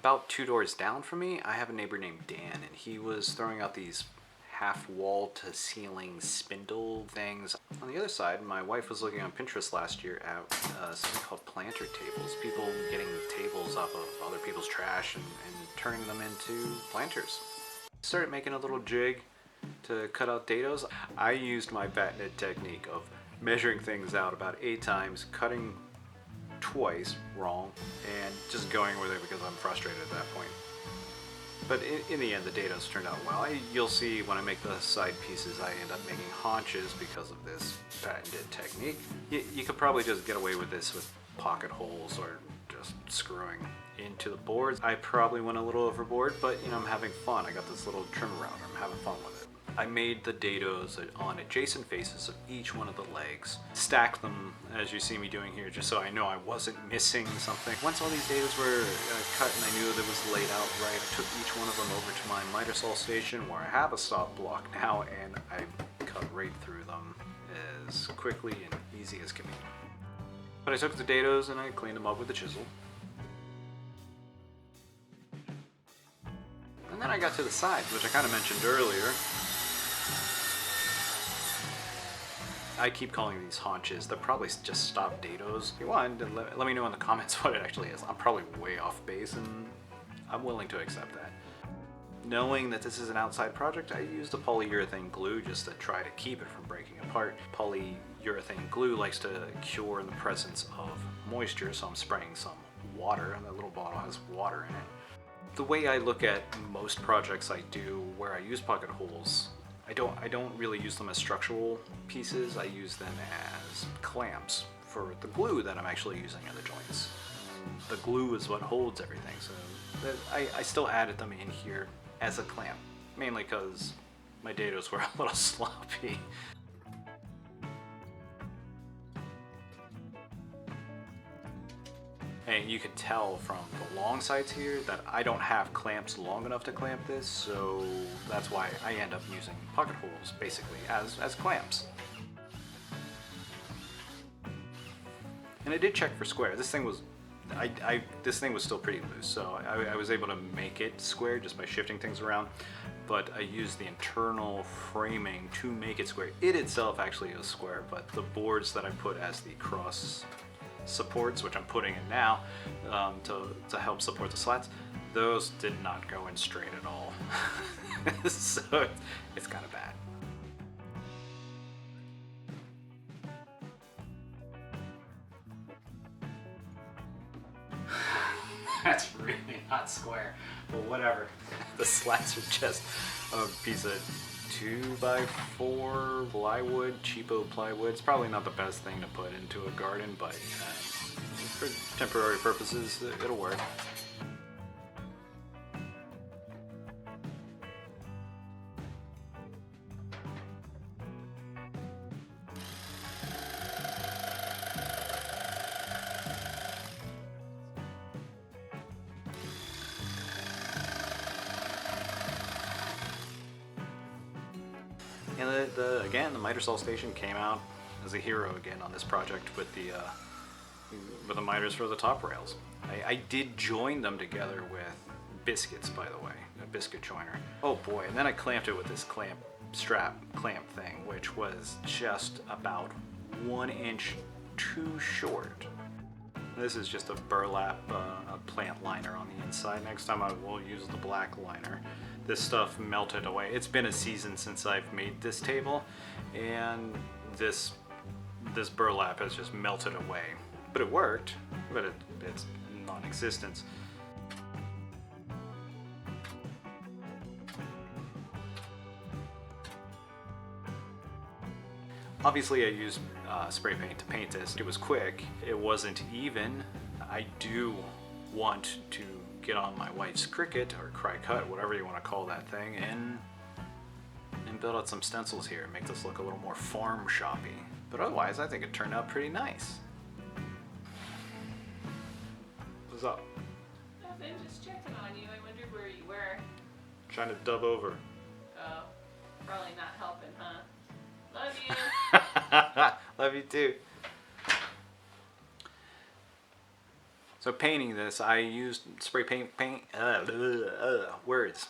About 2 doors down from me, I have a neighbor named Dan, and he was throwing out these half wall to ceiling spindle things. On the other side, my wife was looking on Pinterest last year at something called planter tables. People getting tables off of other people's trash and turning them into planters. Started making a little jig to cut out dados. I used my patented technique of measuring things out about 8 times, cutting twice wrong, and just going with it because I'm frustrated at that point. But in the end, the dados turned out well. You'll see when I make the side pieces, I end up making haunches because of this patented technique. You could probably just get away with this with pocket holes or just screwing into the boards. I probably went a little overboard, but I'm having fun. I got this little trim router. I'm having fun with it. I made the dados on adjacent faces of each one of the legs, stacked them as you see me doing here, just so I know I wasn't missing something. Once all these dados were cut and I knew that it was laid out right, I took each one of them over to my miter saw station where I have a stop block now, and I cut right through them as quickly and easy as can be. But I took the dados and I cleaned them up with a chisel. And then I got to the sides, which I kind of mentioned earlier. I keep calling these haunches. They're probably just stop dados. If you want, let me know in the comments what it actually is. I'm probably way off base, and I'm willing to accept that. Knowing that this is an outside project, I used a polyurethane glue just to try to keep it from breaking apart. Polyurethane glue likes to cure in the presence of moisture, so I'm spraying some water, and that little bottle has water in it. The way I look at most projects I do where I use pocket holes, I don't really use them as structural pieces. I use them as clamps for the glue that I'm actually using in the joints. And the glue is what holds everything, so I still added them in here as a clamp, mainly because my dados were a little sloppy. And you could tell from the long sides here that I don't have clamps long enough to clamp this, so that's why I end up using pocket holes basically as clamps. And I did check for square. This thing was still pretty loose, so I was able to make it square just by shifting things around, but I used the internal framing to make it square. It itself actually is square, but the boards that I put as the cross supports, which I'm putting in now to help support the slats, those did not go in straight at all. So it's kind of bad. That's really not square, but whatever. The slats are just a piece of 2x4 plywood, cheapo plywood. It's probably not the best thing to put into a garden, but for temporary purposes, it'll work. And again, the miter saw station came out as a hero again on this project with the miters for the top rails. I did join them together with biscuits, by the way, a biscuit joiner. Oh boy, and then I clamped it with this clamp thing, which was just about 1 inch too short. This is just a burlap a plant liner on the inside. Next time I will use the black liner. This stuff melted away. It's been a season since I've made this table, and this burlap has just melted away. But it worked, but it's non-existent. Obviously I used spray paint to paint this. It was quick, it wasn't even. I do want to get on my wife's Cricut, or Cricut, whatever you want to call that thing, and build out some stencils here, make this look a little more farm shoppy. But otherwise, I think it turned out pretty nice. What's up? Nothing, just checking on you. I wondered where you were. Trying to dub over. Oh, probably not helping, huh? Love you. Love you too. So painting this, I used spray paint, words.